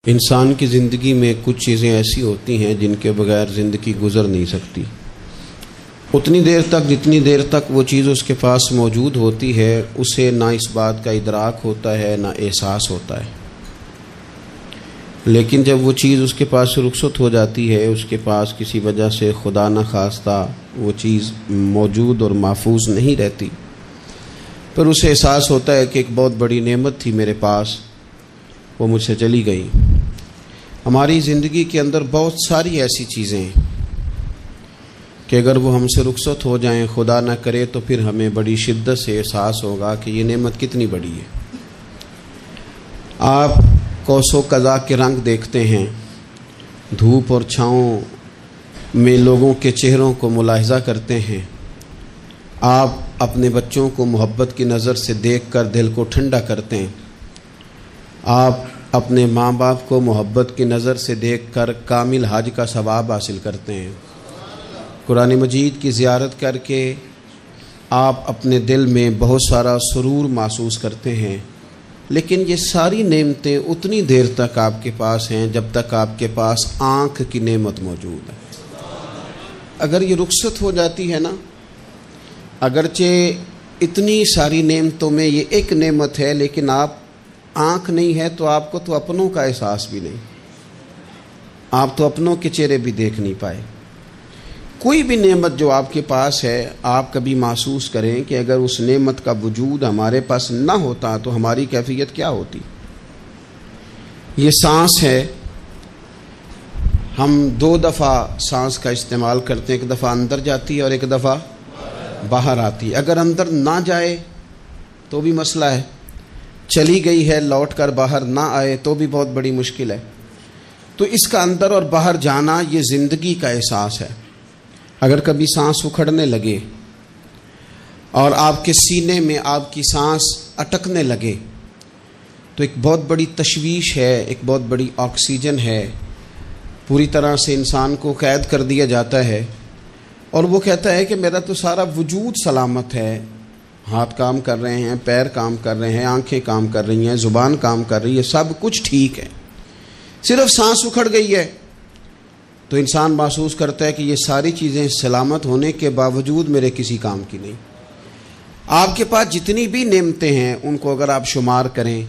انسان کی زندگی میں کچھ چیزیں ایسی ہوتی ہیں جن کے بغیر زندگی گزر نہیں سکتی۔ اتنی دیر تک جتنی دیر تک وہ چیز اس کے پاس موجود ہوتی ہے اسے نہ اس بات کا ادراک ہوتا ہے نہ احساس ہوتا ہے، لیکن جب وہ چیز اس کے پاس رخصت ہو جاتی ہے، اس کے پاس کسی وجہ سے خدا نہ خواستہ وہ چیز موجود اور محفوظ نہیں رہتی، پھر اسے احساس ہوتا ہے کہ ایک بہت بڑی نعمت تھی میرے پاس، وہ مجھ سے چلی گئی۔ ہماری زندگی کے اندر بہت ساری ایسی چیزیں ہیں کہ اگر وہ ہم سے رخصت ہو جائیں، خدا نہ کرے، تو پھر ہمیں بڑی شدت سے احساس ہوگا کہ یہ نعمت کتنی بڑی ہے۔ آپ کوس و قزح کے رنگ دیکھتے ہیں، دھوپ اور چھاؤں میں لوگوں کے چہروں کو ملاحظہ کرتے ہیں، آپ اپنے بچوں کو محبت کی نظر سے دیکھ کر دل کو ٹھنڈا کرتے ہیں، آپ اپنے ماں باپ کو محبت کی نظر سے دیکھ کر کامل حج کا ثواب حاصل کرتے ہیں، قرآن مجید کی زیارت کر کے آپ اپنے دل میں بہت سارا سرور محسوس کرتے ہیں، لیکن یہ ساری نعمتیں اتنی دیر تک آپ کے پاس ہیں جب تک آپ کے پاس آنکھ کی نعمت موجود ہے۔ اگر یہ رخصت ہو جاتی ہے نا، اگرچہ اتنی ساری نعمتوں میں یہ ایک نعمت ہے، لیکن آپ آنکھ نہیں ہے تو آپ کو تو اپنوں کا احساس بھی نہیں، آپ تو اپنوں کے چہرے بھی دیکھ نہیں پائے۔ کوئی بھی نعمت جو آپ کے پاس ہے، آپ کبھی محسوس کریں کہ اگر اس نعمت کا وجود ہمارے پاس نہ ہوتا تو ہماری کیفیت کیا ہوتی۔ یہ سانس ہے، ہم دو دفعہ سانس کا استعمال کرتے ہیں، ایک دفعہ اندر جاتی ہے اور ایک دفعہ باہر آتی ہے۔ اگر اندر نہ جائے تو بھی مسئلہ ہے، چلی گئی ہے لوٹ کر باہر نہ آئے تو بھی بہت بڑی مشکل ہے۔ تو اس کا اندر اور باہر جانا یہ زندگی کا احساس ہے۔ اگر کبھی سانس اکھڑنے لگے اور آپ کے سینے میں آپ کی سانس اٹکنے لگے تو ایک بہت بڑی تشویش ہے، ایک بہت بڑی آکسیجن ہے، پوری طرح سے انسان کو قید کر دیا جاتا ہے، اور وہ کہتا ہے کہ میرا تو سارا وجود سلامت ہے، ہاتھ کام کر رہے ہیں، پیر کام کر رہے ہیں، آنکھیں کام کر رہی ہیں، زبان کام کر رہی ہے، سب کچھ ٹھیک ہے، صرف سانس اکھڑ گئی ہے تو انسان محسوس کرتا ہے کہ یہ ساری چیزیں سلامت ہونے کے باوجود میرے کسی کام کی نہیں۔ آپ کے پاس جتنی بھی نعمتیں ہیں ان کو اگر آپ شمار کریں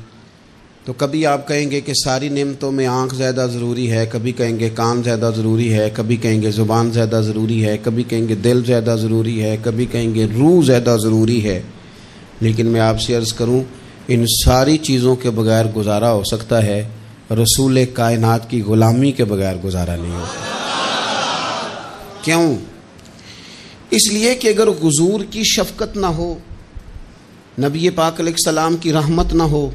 تو کبھی آپ کہیں گے کہ ساری نعمتوں میں آنکھ زیادہ ضروری ہے، کبھی کہیں گے کان زیادہ ضروری ہے، کبھی کہیں گے زبان زیادہ ضروری ہے، کبھی کہیں گے دل زیادہ ضروری ہے، کبھی کہیں گے روح زیادہ ضروری ہے، لیکن میں آپ سے عرض کروں ان ساری چیزوں کے بغیر گزارا ہو سکتا ہے، رسول کائنات کی غلامی کے بغیر گزارا نہیں ہوتا۔ کیوں؟ اس لیے کہ اگر حضور کی شفقت نہ ہو، نبی پاک علیہ السلام کی رحمت نہ ہو،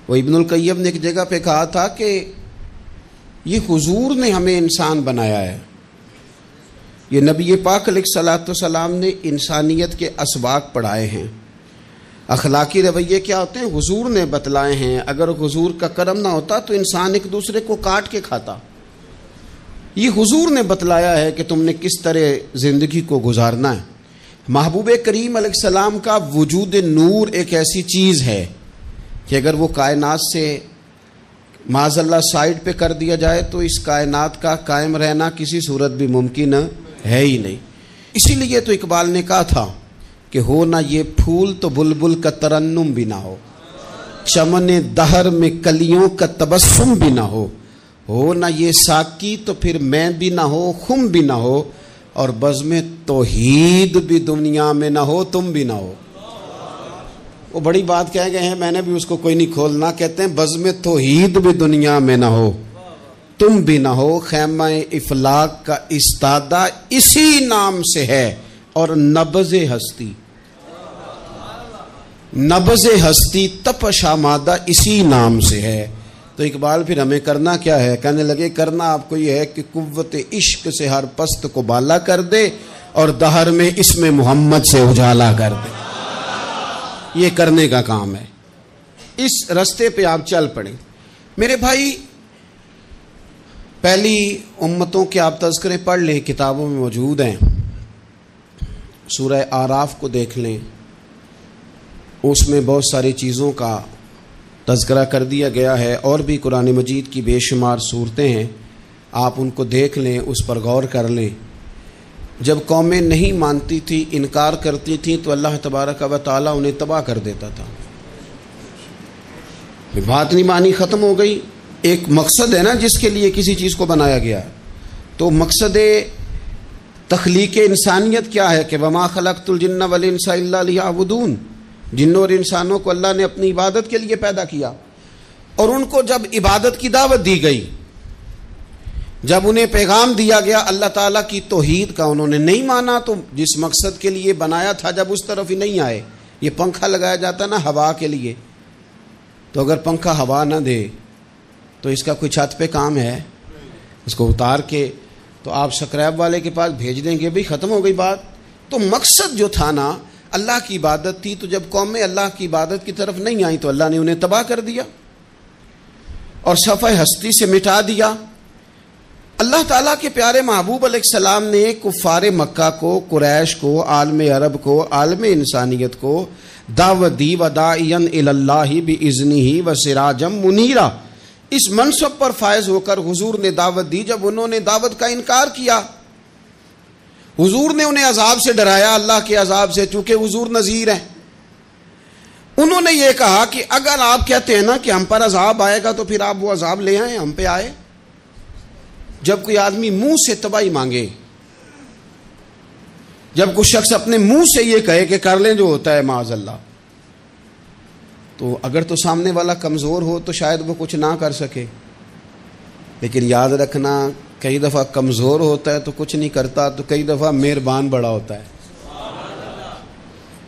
وہ ابن القیم نے ایک جگہ پہ کہا تھا کہ یہ حضور نے ہمیں انسان بنایا ہے، یہ نبی پاک علیہ السلام نے انسانیت کے اسباق پڑھائے ہیں، اخلاقی رویے کیا ہوتے ہیں حضور نے بتلائے ہیں، اگر حضور کا کرم نہ ہوتا تو انسان ایک دوسرے کو کاٹ کے کھاتا۔ یہ حضور نے بتلایا ہے کہ تم نے کس طرح زندگی کو گزارنا ہے۔ محبوب کریم علیہ السلام کا وجود نور ایک ایسی چیز ہے کہ اگر وہ کائنات سے معاذ اللہ سائڈ پہ کر دیا جائے تو اس کائنات کا قائم رہنا کسی صورت بھی ممکن ہے ہی نہیں۔ اسی لیے تو اقبال نے کہا تھا کہ ہو نہ یہ پھول تو بلبل کا ترنم بھی نہ ہو، چمن دہر میں کلیوں کا تبسم بھی نہ ہو نہ یہ ساقی تو پھر میں بھی نہ ہو، خم بھی نہ ہو، اور بزم توحید بھی دنیا میں نہ ہو، تم بھی نہ ہو۔ وہ بڑی بات کہہ گئے ہیں، میں نے بھی اس کو کوئی نہیں کھولنا، کہتے ہیں بزم توحید بھی دنیا میں نہ ہو، تم بھی نہ ہو، خیمہ افلاق کا استادہ اسی نام سے ہے، اور نبض ہستی تپش آمادہ اسی نام سے ہے۔ تو اقبال پھر ہمیں کرنا کیا ہے؟ کہنے لگے کرنا آپ کو یہ ہے کہ قوت عشق سے ہر پست کو بالا کر دے اور دہر میں اسم محمد سے اجالا کر دے، یہ کرنے کا کام ہے۔ اس رستے پہ آپ چل پڑیں میرے بھائی۔ پہلی امتوں کے آپ تذکرے پڑھ لیں، کتابوں میں موجود ہیں، سورہ آراف کو دیکھ لیں، اس میں بہت ساری چیزوں کا تذکرہ کر دیا گیا ہے، اور بھی قرآن مجید کی بے شمار صورتیں ہیں، آپ ان کو دیکھ لیں، اس پر غور کر لیں۔ جب قومیں نہیں مانتی تھی، انکار کرتی تھیں، تو اللہ تبارک و تعالیٰ انہیں تباہ کر دیتا تھا۔ بات نہیں مانی، ختم ہو گئی۔ ایک مقصد ہے نا جس کے لیے کسی چیز کو بنایا گیا، تو مقصد تخلیق انسانیت کیا ہے کہ وما خلقت الجن والانس الا لیعبدون، جنوں اور انسانوں کو اللہ نے اپنی عبادت کے لیے پیدا کیا، اور ان کو جب عبادت کی دعوت دی گئی، جب انہیں پیغام دیا گیا اللہ تعالیٰ کی توحید کا، انہوں نے نہیں مانا، تو جس مقصد کے لیے بنایا تھا جب اس طرف ہی نہیں آئے۔ یہ پنکھا لگایا جاتا نا ہوا کے لیے، تو اگر پنکھا ہوا نہ دے تو اس کا کوئی چھت پہ کام ہے؟ اس کو اتار کے تو آپ سکریب والے کے پاس بھیج دیں گے، بھئی ختم ہو گئی بات۔ تو مقصد جو تھا نا اللہ کی عبادت تھی، تو جب قومیں اللہ کی عبادت کی طرف نہیں آئیں تو اللہ نے انہیں تباہ کر دیا اور صفحہ ہستی سے مٹا دیا۔ اللہ تعالیٰ کے پیارے محبوب علیہ السلام نے کفار مکہ کو، قریش کو، عالم عرب کو، عالم انسانیت کو دعوت دی، وداعیا الی اللہ باذنہ وسراجا منیرا۔ اس منصب پر فائز ہو کر حضور نے دعوت دی۔ جب انہوں نے دعوت کا انکار کیا، حضور نے انہیں عذاب سے ڈرایا، اللہ کے عذاب سے، چونکہ حضور نذیر ہیں۔ انہوں نے یہ کہا کہ اگر آپ کہتے ہیں نا کہ ہم پر عذاب آئے گا تو پھر آپ وہ عذاب لے آئیں، ہم پہ آئے۔ جب کوئی آدمی منہ سے تباہی مانگے، جب کوئی شخص اپنے منہ سے یہ کہے کہ کر لیں جو ہوتا ہے معاذ اللہ، تو اگر تو سامنے والا کمزور ہو تو شاید وہ کچھ نہ کر سکے، لیکن یاد رکھنا کئی دفعہ کمزور ہوتا ہے تو کچھ نہیں کرتا، تو کئی دفعہ مہربان بڑا ہوتا ہے،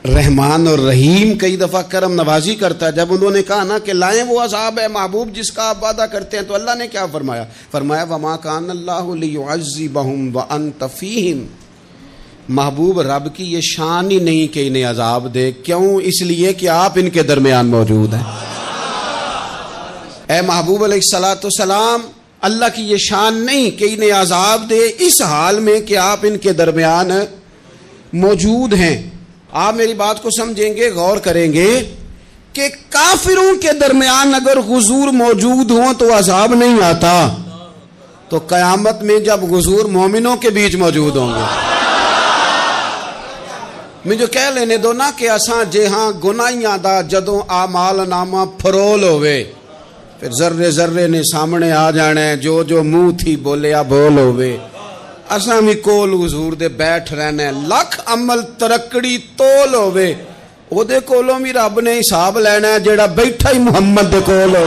رحمان اور رحیم کئی دفعہ کرم نوازی کرتا ہے۔ جب انہوں نے کہا نا کہ لائیں وہ عذاب ہے محبوب جس کا آپ وعدہ کرتے ہیں، تو اللہ نے کیا فرمایا؟ فرمایا وما کان اللہ لیعذبہم وانت فیہم۔ محبوب رب کی یہ شان ہی نہیں کہ انہیں عذاب دے، کیوں؟ اس لیے کہ آپ ان کے درمیان موجود ہیں۔ اے محبوب علیہ الصلوۃ والسلام، اللہ کی یہ شان نہیں کہ انہیں عذاب دے اس حال میں کہ آپ ان کے درمیان موجود ہیں۔ آپ میری بات کو سمجھیں گے، غور کریں گے کہ کافروں کے درمیان اگر حضور موجود ہوں تو عذاب نہیں آتا، تو قیامت میں جب حضور مومنوں کے بیچ موجود ہوں گے، مجھے کہہ لینے دو نا کہ اساں جے ہاں گناہیاں دا جدوں اعمال نامہ پھرول ہوئے، پھر ذرے ذرے نے سامنے آ جانا ہے، جو جو منہ تھی بولیا بول ہوئے، اساں بھی کول حضور دے بیٹھ رہنا ہے، لکھ عمل ترکڑی تول ہوئے، او دے کولوں بھی رب نے حساب لینا ہے جیڑا بیٹھا ہی محمد دے کول ہو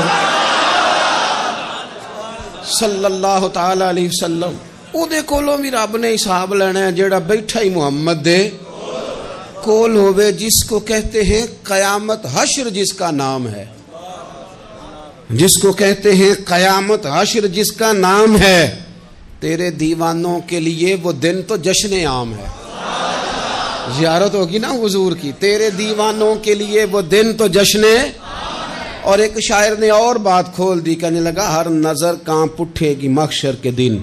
صلی اللہ تعالی علیہ وسلم، او دے کولوں بھی رب نے حساب لینا ہے جیڑا بیٹھا ہی محمد دے کول ہوئے، جس کو کہتے ہیں قیامت حشر، جس کا نام ہے، جس کو کہتے ہیں قیامت حشر، جس کا نام ہے۔ تیرے دیوانوں کے لیے وہ دن تو جشن عام ہے، زیارت ہوگی نا حضور کی، تیرے دیوانوں کے لیے وہ دن تو جشن۔ اور ایک شاعر نے اور بات کھول دی، کہنے لگا ہر نظر کانپ اٹھے گی محشر کے دن،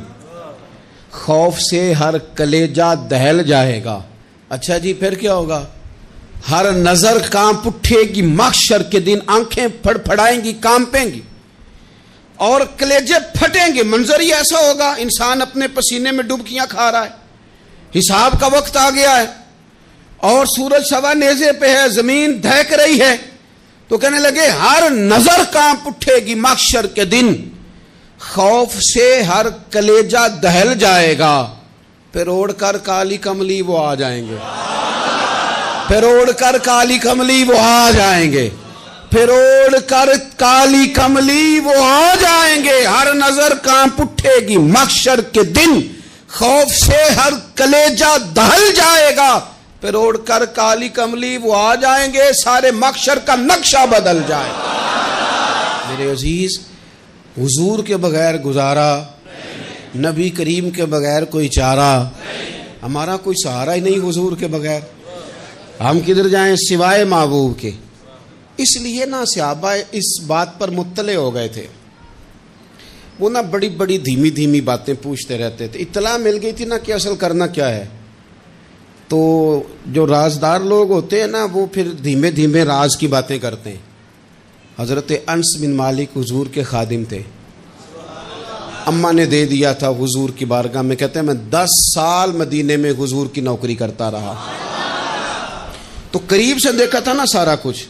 خوف سے ہر کلیجہ دہل جائے گا۔ اچھا جی پھر کیا ہوگا؟ ہر نظر کانپ اٹھے گی محشر کے دن، آنکھیں پھڑ پھڑائیں گی، کانپیں گی اور کلیجے پھٹیں گے۔ منظر ہی ایسا ہوگا، انسان اپنے پسینے میں ڈبکیاں کھا رہا ہے، حساب کا وقت آ گیا ہے اور سورج سوا نیزے پہ ہے، زمین دہک رہی ہے، تو کہنے لگے ہر نظر کانپ اٹھے گی محشر کے دن، خوف سے ہر کلیجہ دہل جائے گا، پھر اوڑھ کر کالی کملی وہ آ جائیں گے، پھر اوڑھ کر کالی کملی وہ آ جائیں گے، پھر اوڑھ کر کالی کملی وہ آ جائیں گے، ہر نظر کانپ اٹھے گی محشر کے دن، خوف سے ہر کلیجہ دہل جائے گا، پھر اوڑھ کر کالی کملی وہ آ جائیں گے، سارے محشر کا نقشہ بدل جائے گا۔ میرے عزیز، حضور کے بغیر گزارا، نبی کریم کے بغیر کوئی چارہ، ہمارا کوئی سہارا ہی نہیں حضور کے بغیر، ہم کدھر جائیں سوائے محبوب کے۔ اس لیے نا صحابہ اس بات پر مطلع ہو گئے تھے، وہ نا بڑی بڑی دھیمی دھیمی باتیں پوچھتے رہتے تھے، اطلاع مل گئی تھی نا کہ اصل کرنا کیا ہے، تو جو رازدار لوگ ہوتے ہیں نا وہ پھر دھیمے دھیمے راز کی باتیں کرتے ہیں، حضرت انس بن مالک حضور کے خادم تھے. اماں نے دے دیا تھا حضور کی بارگاہ میں. کہتے ہیں میں 10 سال مدینے میں حضور کی نوکری کرتا رہا, تو قریب سے دیکھا تھا نا سارا کچھ.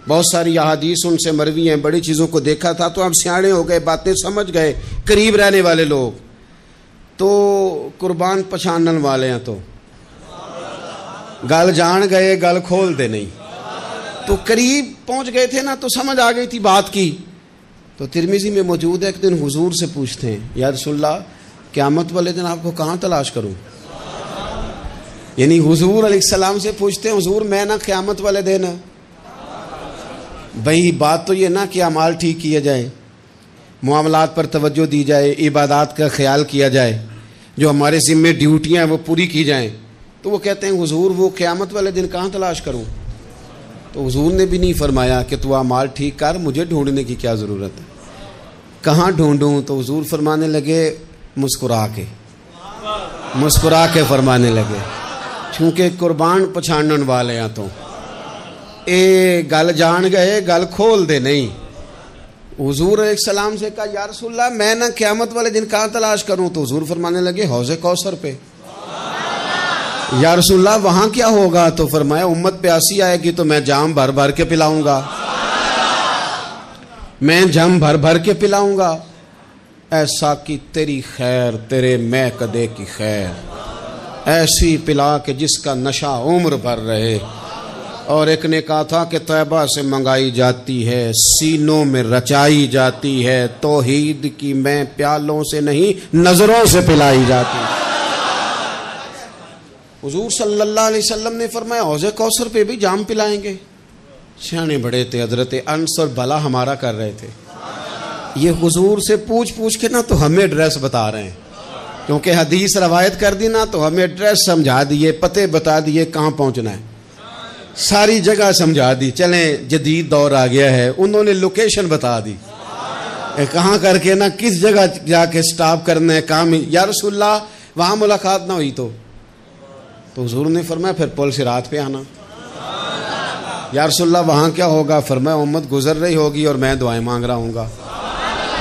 بہت ساری احادیث ان سے مروی ہیں, بڑی چیزوں کو دیکھا تھا. تو اب سیانے ہو گئے, باتیں سمجھ گئے, قریب رہنے والے لوگ. تو قربان پچھانن والے ہیں, تو گل جان گئے گل کھول دے نہیں. تو قریب پہنچ گئے تھے نا, تو سمجھ آ گئی تھی بات کی. تو ترمذی میں موجود ہے, ایک دن حضور سے پوچھتے ہیں یا رسول اللہ قیامت والے دن آپ کو کہاں تلاش کروں. یعنی حضور علیہ السلام سے پوچھتے ہیں حضور میں نا قیامت والے دن, بھئی بات تو یہ نا کہ اعمال ٹھیک کیے جائیں, معاملات پر توجہ دی جائے, عبادات کا خیال کیا جائے, جو ہمارے ذمے ڈیوٹیاں ہیں وہ پوری کی جائیں. تو وہ کہتے ہیں حضور وہ قیامت والے دن کہاں تلاش کروں. تو حضور نے بھی نہیں فرمایا کہ تو اعمال ٹھیک کر, مجھے ڈھونڈنے کی کیا ضرورت ہے, کہاں ڈھونڈوں. تو حضور فرمانے لگے مسکرا کے فرمانے لگے, چونکہ قربان پچھانن والے ہیں تو اے گل جان گئے گل کھول دے نہیں. حضور علیہ السلام سے کہا یا رسول اللہ میں نہ قیامت والے دن کہاں تلاش کروں. تو حضور فرمانے لگے حوض کوثر پہ. یا رسول اللہ وہاں کیا ہوگا. تو فرمایا امت پیاسی آئے گی تو میں جام بھر بھر کے پلاؤں گا, میں جام بھر بھر کے پلاؤں گا. ایسا کہ تیری خیر تیرے میں کدے کی خیر, ایسی پلا کہ جس کا نشہ عمر بھر رہے. اور ایک نے کہا تھا کہ طیبہ سے منگائی جاتی ہے, سینوں میں رچائی جاتی ہے, توحید کی میں پیالوں سے نہیں نظروں سے پلائی جاتی ہے. حضور صلی اللہ علیہ وسلم نے فرمایا حوض کوثر پہ بھی جام پلائیں گے. سیانے بڑے تھے حضرت انس, اور بھلا ہمارا کر رہے تھے. یہ حضور سے پوچھ کے نا تو ہمیں ایڈریس بتا رہے ہیں, کیونکہ حدیث روایت کر دی نا تو ہمیں ایڈریس سمجھا دیے, پتے بتا دیے کہاں پہنچنا ہے, ساری جگہ سمجھا دی. چلیں جدید دور آ گیا ہے, انہوں نے لوکیشن بتا دی کہاں کر کے نا کس جگہ جا کے سٹاپ کرنا ہے کام. یا رسول اللہ وہاں ملاقات نہ ہوئی تو حضور نے فرمایا پھر پل صراط پہ آنا. یا رسول اللہ وہاں کیا ہوگا. فرمایا امت گزر رہی ہوگی اور میں دعائیں مانگ رہا ہوں گا,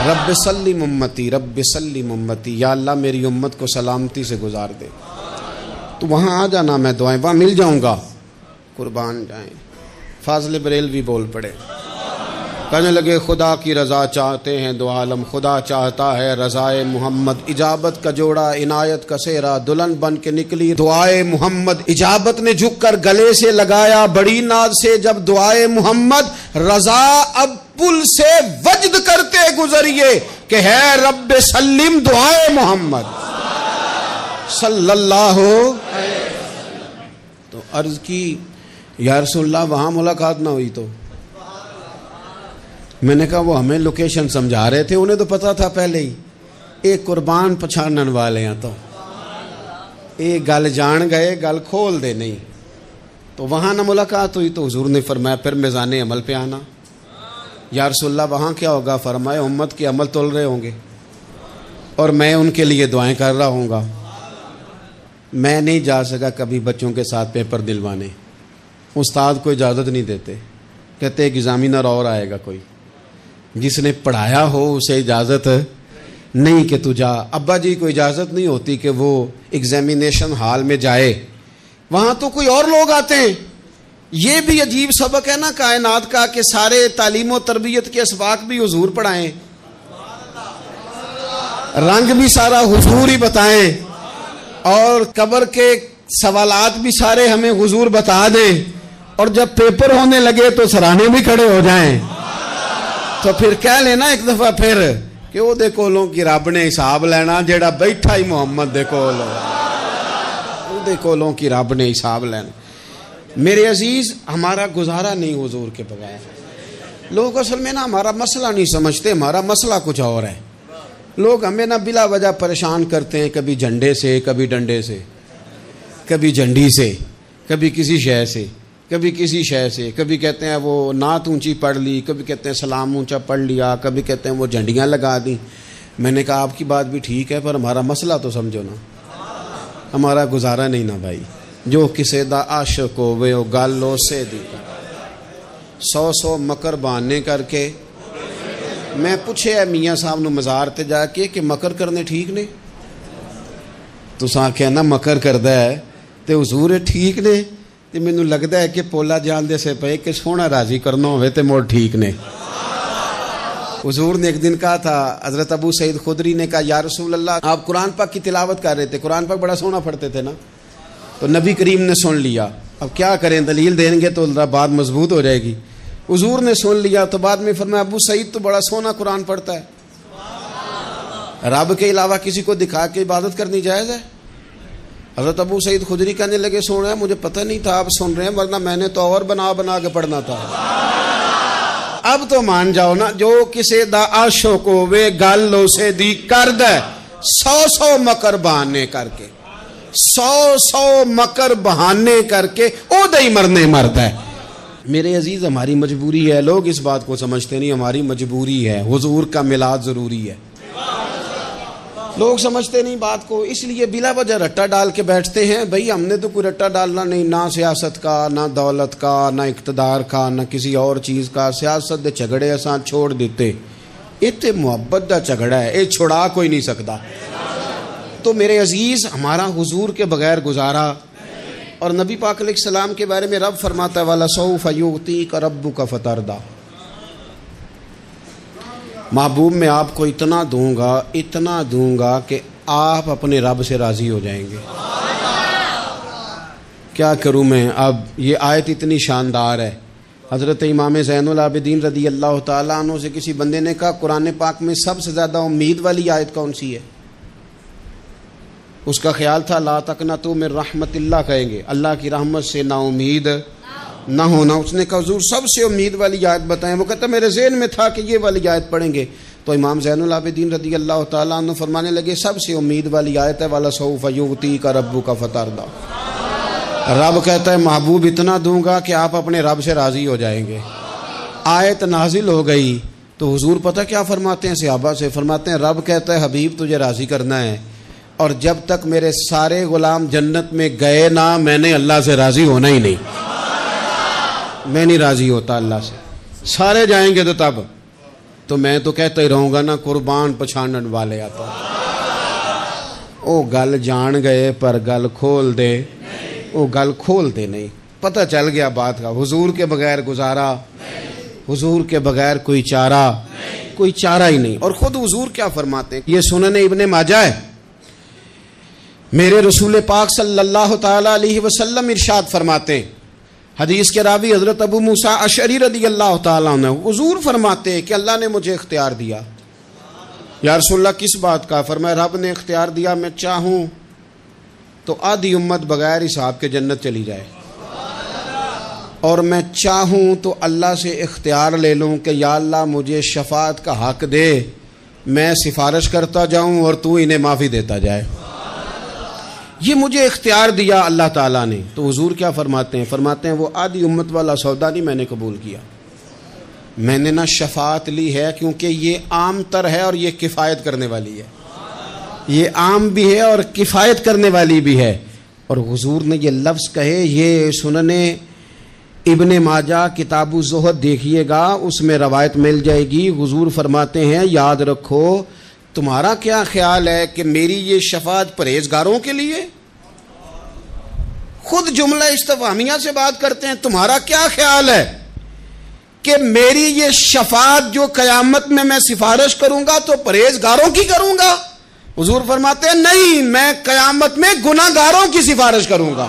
رب سلم امتی رب سلم امتی, یا اللہ میری امت کو سلامتی سے گزار دے. تو وہاں آ جانا, میں دعائیں وہاں مل جاؤں گا. قربان جائیں. فاضل بریلوی بول پڑے, کہنے لگے خدا کی رضا چاہتے ہیں دو عالم, خدا چاہتا ہے رضائے محمد. اجابت کا جوڑا عنایت کا سہرا, دلہن بن کے نکلی دعائے محمد. اجابت نے جھک کر گلے سے لگایا بڑی ناز سے جب دعائے محمد. رضا اب پل سے وجد کرتے گزریے کہ ہے رب سلم دعائے محمد صلی اللہ علیہ. تو عرض کی یا رسول اللہ وہاں ملاقات نہ ہوئی تو. میں نے کہا وہ ہمیں لوکیشن سمجھا رہے تھے, انہیں تو پتا تھا پہلے ہی. ایک قربان پچھانن والے ہیں تو ایک گل جان گئے گل کھول دے نہیں. تو وہاں نہ ملاقات ہوئی تو حضور نے فرمایا پھر میزان عمل پہ آنا. یا رسول اللہ وہاں کیا ہوگا. فرمایا امت کے عمل تول رہے ہوں گے اور میں ان کے لیے دعائیں کر رہا ہوں گا. میں نہیں جا سکا کبھی بچوں کے ساتھ پیپر دلوانے, استاد کو اجازت نہیں دیتے, کہتے ایک ایگزامینر اور آئے گا کوئی, جس نے پڑھایا ہو اسے اجازت نہیں کہ تو جا. ابا جی کو اجازت نہیں ہوتی کہ وہ ایگزامینیشن ہال میں جائے, وہاں تو کوئی اور لوگ آتے ہیں. یہ بھی عجیب سبق ہے نا کائنات کا کہ سارے تعلیم و تربیت کے اسباق بھی حضور پڑھائیں, رنگ بھی سارا حضور ہی بتائیں, اور قبر کے سوالات بھی سارے ہمیں حضور بتا دیں, اور جب پیپر ہونے لگے تو سرانے بھی کھڑے ہو جائیں. تو پھر کہہ لینا ایک دفعہ پھر کہ وہ دے کولوں کی رب نے حساب لینا, جیڑا بیٹھا ہی محمد دے کول, وہ دے کولوں کی رب نے حساب لینا. میرے عزیز ہمارا گزارا نہیں حضور کے بغیر. لوگ اصل میں نا ہمارا مسئلہ نہیں سمجھتے, ہمارا مسئلہ کچھ اور ہے. لوگ ہمیں نا بلا وجہ پریشان کرتے ہیں, کبھی جھنڈے سے, کبھی ڈنڈے سے, کبھی جھنڈی سے, کبھی کسی شے سے, کبھی کسی شے سے, کبھی کہتے ہیں وہ نعت اونچی پڑھ لی, کبھی کہتے ہیں سلام اونچا پڑھ لیا, کبھی کہتے ہیں وہ جھنڈیاں لگا دیں. میں نے کہا آپ کی بات بھی ٹھیک ہے پر ہمارا مسئلہ تو سمجھو نا, ہمارا گزارا نہیں نا بھائی. جو کسے دا عاشق ہوئے او گالو سے دی. 100 مکر بہانے کر کے میں پوچھے میاں صاحب نو مزار تے جا کے کہ مکر کرنے ٹھیک نے؟ تساں آکھیا نا مکر کردا ہے تے حضور ٹھیک نے؟ تے مینوں لگدا ہے کہ پولا جان دے سے پے کہ سونا راضی کرنا ہوئے تے موڑ ٹھیک نے۔ حضور نے ایک دن کہا تھا، حضرت ابو سعید خدری نے کہا یا رسول اللہ آپ قرآن پاک کی تلاوت کر رہے تھے، قرآن پاک بڑا سونا پڑھتے تھے نا، تو نبی کریم نے سن لیا، اب کیا کریں دلیل دیں گے تو بات مضبوط ہو جائے گی۔ حضور نے سن لیا تو بعد میں فرمایا ابو سعید تو بڑا سونا قرآن پڑھتا ہے، رب کے علاوہ کسی کو دکھا کے عبادت کرنی جائز ہے؟ حضرت ابو سعید خدری کہنے لگے سن رہے ہیں مجھے پتہ نہیں تھا آپ سن رہے ہیں، ورنہ میں نے تو اور بنا بنا کے پڑھنا تھا۔ اب تو مان جاؤ نا، جو کسے دا عاشق ہوے گل اسے دی کرد ہے 100 مکر بہانے کر کے، 100 مکر بہانے کر کے او دے ہی مرنے مرتا ہے۔ میرے عزیز ہماری مجبوری ہے، لوگ اس بات کو سمجھتے نہیں، ہماری مجبوری ہے، حضور کا میلاد ضروری ہے، لوگ سمجھتے نہیں بات کو، اس لیے بلا وجہ رٹا ڈال کے بیٹھتے ہیں۔ بھئی ہم نے تو کوئی رٹا ڈالنا نہیں، نہ سیاست کا، نہ دولت کا، نہ اقتدار کا، نہ کسی اور چیز کا۔ سیاست دے جھگڑے اساں چھوڑ دیتے، اتنے محبت دا جھگڑا ہے، یہ چھڑا کوئی نہیں سکتا۔ تو میرے عزیز ہمارا حضور کے بغیر گزارا، اور نبی پاک علیہ السلام کے بارے میں رب فرماتا ہے وَلَسَوْفَ يُعْطِيكَ رَبُّكَ فَتَرْضَىٰ، محبوب میں آپ کو اتنا دوں گا کہ آپ اپنے رب سے راضی ہو جائیں گے۔ کیا کروں میں؟ اب یہ آیت اتنی شاندار ہے۔ حضرت امام زین العابدین رضی اللہ تعالیٰ عنہ سے کسی بندے نے کہا قرآن پاک میں سب سے زیادہ امید والی آیت کون سی ہے؟ اس کا خیال تھا لا تقنطوا من رحمت اللہ کہیں گے، اللہ کی رحمت سے نا امید نہ ہونا۔ اس نے کہا حضور سب سے امید والی آیت بتائیں۔ وہ کہتا میرے ذہن میں تھا کہ یہ والی آیت پڑھیں گے، تو امام زین العابدین رضی اللہ تعالیٰ عنہ فرمانے لگے سب سے امید والی آیت ہے وَلَسَوْفَ يُعْطِيكَ رَبُّكَ فَتَرْضَىٰ، رب کہتا ہے محبوب اتنا دوں گا کہ آپ اپنے رب سے راضی ہو جائیں گے۔ آیت نازل ہو گئی تو حضور پتہ کیا فرماتے ہیں صحابہ سے؟ فرماتے ہیں رب کہتا ہے حبیب تجھے راضی کرنا ہے، اور جب تک میرے سارے غلام جنت میں گئے نہ میں نے اللہ سے راضی ہونا ہی نہیں، میں نہیں راضی ہوتا اللہ سے۔ سارے جائیں گے تو میں تو کہتا ہی رہوں گا نا قربان پچھانن والے آتا، او گل جان گئے پر گل کھول دے، او گل کھول دے نہیں، پتہ چل گیا بات کا۔ حضور کے بغیر گزارا، حضور کے بغیر کوئی چارہ ہی نہیں۔ اور خود حضور کیا فرماتے ہیں، یہ سنن ابن ماجہ ہے، میرے رسول پاک صلی اللہ تعالیٰ علیہ وسلم ارشاد فرماتے ہیں، حدیث کے راوی حضرت ابو موسیٰ اشعری رضی اللہ تعالیٰ عنہ، حضور فرماتے ہیں کہ اللہ نے مجھے اختیار دیا۔ یا رسول اللہ کس بات کا؟ فرمایا رب نے اختیار دیا میں چاہوں تو آدھی امت بغیر حساب کے جنت چلی جائے، اور میں چاہوں تو اللہ سے اختیار لے لوں کہ یا اللہ مجھے شفاعت کا حق دے، میں سفارش کرتا جاؤں اور تو انہیں معافی دیتا جائے۔ یہ مجھے اختیار دیا اللہ تعالیٰ نے۔ تو حضور کیا فرماتے ہیں؟ فرماتے ہیں وہ آدھی امت والا سودا نہیں میں نے قبول کیا، میں نے نہ شفاعت لی ہے، کیونکہ یہ عام تر ہے اور یہ کفایت کرنے والی ہے، یہ عام بھی ہے اور کفایت کرنے والی بھی ہے۔ اور حضور نے یہ لفظ کہے، یہ سنن ابن ماجہ کتاب الزہد دیکھیے گا، اس میں روایت مل جائے گی۔ حضور فرماتے ہیں یاد رکھو تمہارا کیا خیال ہے کہ میری یہ شفاعت پرہیزگاروں کے لیے؟ خود جملہ استفہامیہ سے بات کرتے ہیں، تمہارا کیا خیال ہے کہ میری یہ شفاعت جو قیامت میں سفارش کروں گا تو پرہیزگاروں کی کروں گا؟ حضور فرماتے ہیں نہیں، میں قیامت میں گناہگاروں کی سفارش کروں گا،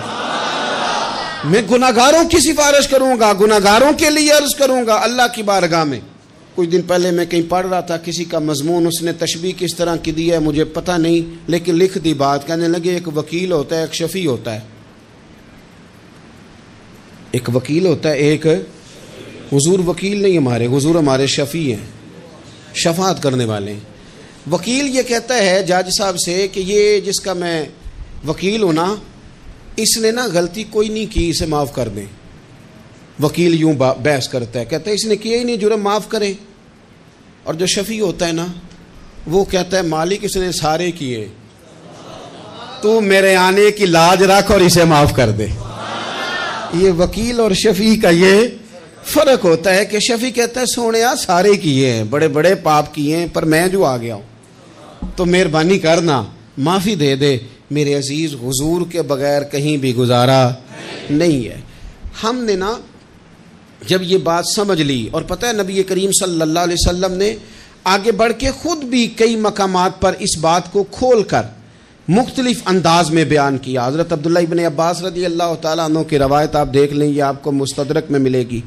میں گناہگاروں کی سفارش کروں گا، گناہگاروں کے لیے عرض کروں گا اللہ کی بارگاہ میں۔ کچھ دن پہلے میں کہیں پڑھ رہا تھا کسی کا مضمون، اس نے تشبیہ کس طرح کی دی ہے مجھے پتہ نہیں، لیکن لکھ دی بات، کہنے لگے ایک وکیل ہوتا ہے ایک شفیع ہوتا ہے، ایک وکیل ہوتا ہے ایک، حضور وکیل نہیں ہمارے، حضور ہمارے شفیع ہیں، شفاعت کرنے والے ہیں۔ وکیل یہ کہتا ہے جج صاحب سے کہ یہ جس کا میں وکیل ہوں نا اس نے نا غلطی کوئی نہیں کی، اسے معاف کر دیں۔ وکیل یوں بحث کرتا ہے، کہتا ہے اس نے کیا ہی نہیں، جرم معاف کریں۔ اور جو شفیع ہوتا ہے نا وہ کہتا ہے مالک اس نے سارے کیے، تو میرے آنے کی لاج رکھ اور اسے معاف کر دے۔ یہ وکیل اور شفیع کا یہ فرق ہوتا ہے کہ شفیع کہتا ہے سونیا سارے کیے ہیں، بڑے بڑے پاپ کیے ہیں، پر میں جو آ گیا ہوں تو مہربانی کرنا معافی دے دے۔ میرے عزیز، حضور کے بغیر کہیں بھی گزارا نہیں ہے۔ ہم نے نا جب یہ بات سمجھ لی، اور پتہ ہے نبی کریم صلی اللہ علیہ وسلم نے آگے بڑھ کے خود بھی کئی مقامات پر اس بات کو کھول کر مختلف انداز میں بیان کیا۔ حضرت عبداللہ ابن عباس رضی اللہ تعالیٰ عنہ کی روایت آپ دیکھ لیں، یہ آپ کو مستدرک میں ملے گی۔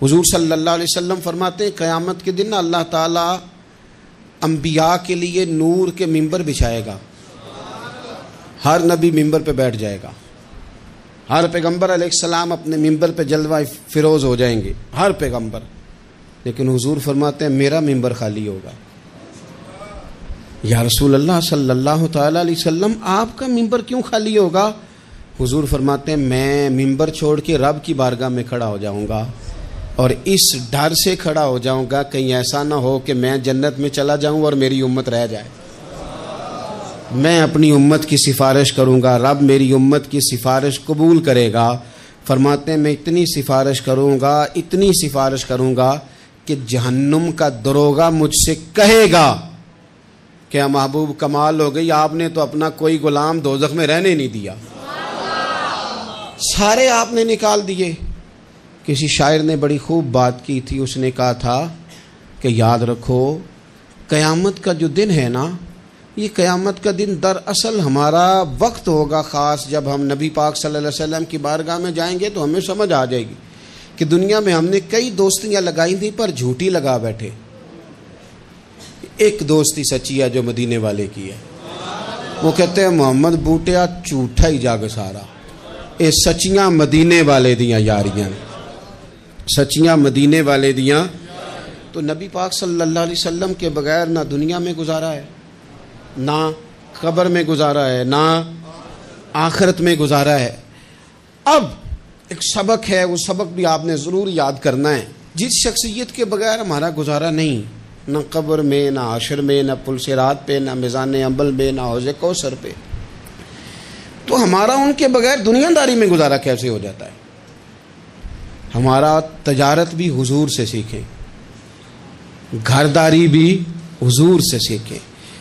حضور صلی اللہ علیہ وسلم فرماتے ہیں قیامت کے دن اللہ تعالیٰ انبیاء کے لیے نور کے ممبر بچھائے گا، ہر نبی ممبر پہ بیٹھ جائے گا، ہر پیغمبر علیہ السلام اپنے ممبر پہ جلوہ فروز ہو جائیں گے، ہر پیغمبر۔ لیکن حضور فرماتے ہیں میرا ممبر خالی ہوگا۔ یا رسول اللہ صلی اللہ تعالی علیہ وسلم آپ کا ممبر کیوں خالی ہوگا؟ حضور فرماتے ہیں میں ممبر چھوڑ کے رب کی بارگاہ میں کھڑا ہو جاؤں گا، اور اس ڈر سے کھڑا ہو جاؤں گا کہیں ایسا نہ ہو کہ میں جنت میں چلا جاؤں اور میری امت رہ جائے۔ میں اپنی امت کی سفارش کروں گا، رب میری امت کی سفارش قبول کرے گا۔ فرماتے ہیں میں اتنی سفارش کروں گا کہ جہنم کا دروغہ مجھ سے کہے گا کہ محبوب کمال ہو گئی، آپ نے تو اپنا کوئی غلام دوزخ میں رہنے نہیں دیا، سارے آپ نے نکال دیے۔ کسی شاعر نے بڑی خوب بات کی تھی، اس نے کہا تھا کہ یاد رکھو قیامت کا جو دن ہے نا، یہ قیامت کا دن دراصل ہمارا وقت ہوگا خاص، جب ہم نبی پاک صلی اللہ علیہ وسلم کی بارگاہ میں جائیں گے تو ہمیں سمجھ آ جائے گی کہ دنیا میں ہم نے کئی دوستیاں لگائی تھیں پر جھوٹی لگا بیٹھے۔ ایک دوستی سچی ہے جو مدینے والے کی ہے، وہ کہتے ہیں محمد بوٹیا جھوٹا ہی جاگ سارا، اے سچیاں مدینے والے دیاں یاریاں، سچیاں مدینے والے دیاں۔ تو نبی پاک صلی اللہ علیہ وسلم کے بغیر نہ دنیا میں گزارا ہے، نہ قبر میں گزارا ہے، نہ آخرت میں گزارا ہے۔ اب ایک سبق ہے، وہ سبق بھی آپ نے ضرور یاد کرنا ہے۔ جس شخصیت کے بغیر ہمارا گزارا نہیں، نہ قبر میں، نہ حشر میں، نہ پل صراط پہ، نہ میزان عمل میں، نہ حوض کوثر پہ، تو ہمارا ان کے بغیر دنیا داری میں گزارا کیسے ہو جاتا ہے؟ ہمارا تجارت بھی حضور سے سیکھیں، گھرداری بھی حضور سے سیکھیں،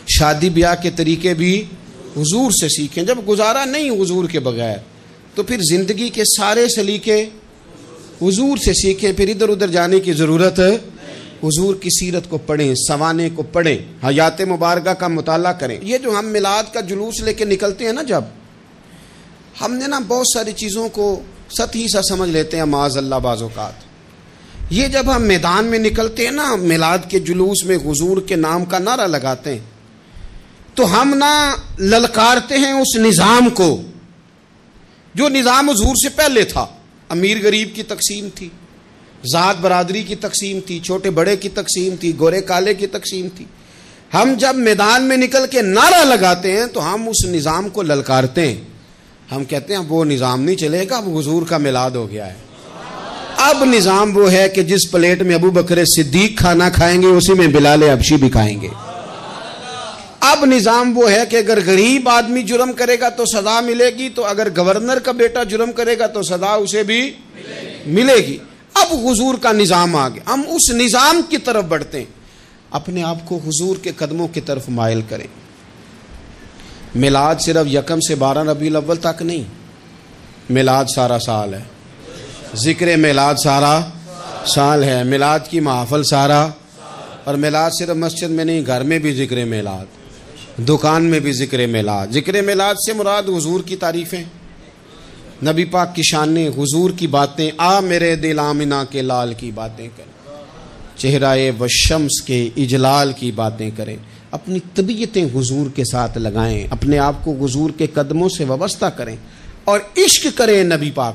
شادی بیاہ کے طریقے بھی حضور سے سیکھیں۔ جب گزارا نہیں حضور کے بغیر تو پھر زندگی کے سارے سلیقے حضور سے سیکھیں، پھر ادھر ادھر جانے کی ضرورت ہے۔ حضور کی سیرت کو پڑھیں، سوانے کو پڑھیں، حیات مبارکہ کا مطالعہ کریں۔ یہ جو ہم میلاد کا جلوس لے کے نکلتے ہیں نا، جب ہم نے نا بہت ساری چیزوں کو سطحی سا سمجھ لیتے ہیں معاذ اللہ بعض اوقات۔ یہ جب ہم میدان میں نکلتے ہیں نا، میلاد کے جلوس میں حضور کے نام کا نعرہ لگاتے ہیں، تو ہم نہ للکارتے ہیں اس نظام کو جو نظام حضور سے پہلے تھا۔ امیر غریب کی تقسیم تھی، ذات برادری کی تقسیم تھی، چھوٹے بڑے کی تقسیم تھی، گورے کالے کی تقسیم تھی۔ ہم جب میدان میں نکل کے نعرہ لگاتے ہیں تو ہم اس نظام کو للکارتے ہیں، ہم کہتے ہیں وہ نظام نہیں چلے گا، اب حضور کا میلاد ہو گیا ہے۔ اب نظام وہ ہے کہ جس پلیٹ میں ابو بکر صدیق کھانا کھائیں گے اسی میں بلال حبشی بھی کھائیں گے۔ اب نظام وہ ہے کہ اگر غریب آدمی جرم کرے گا تو سزا ملے گی، تو اگر گورنر کا بیٹا جرم کرے گا تو سزا اسے بھی ملے گی۔ اب حضور کا نظام آ گیا، ہم اس نظام کی طرف بڑھتے ہیں۔ اپنے آپ کو حضور کے قدموں کی طرف مائل کریں۔ میلاد صرف 1 سے 12 ربیع الاول تک نہیں، میلاد سارا سال ہے، ذکر میلاد سارا سال ہے، میلاد کی محفل سارا، اور میلاد صرف مسجد میں نہیں، گھر میں بھی ذکر میلاد، دکان میں بھی ذکر میلاد۔ ذکر میلاد سے مراد حضور کی تعریفیں، نبی پاک کی شانیں، حضور کی باتیں، آ میرے دل آمنہ کے لال کی باتیں کریں، چہرہ والشمس کے اجلال کی باتیں کریں، اپنی طبیعتیں حضور کے ساتھ لگائیں، اپنے آپ کو حضور کے قدموں سے وابستہ کریں اور عشق کریں نبی پاک۔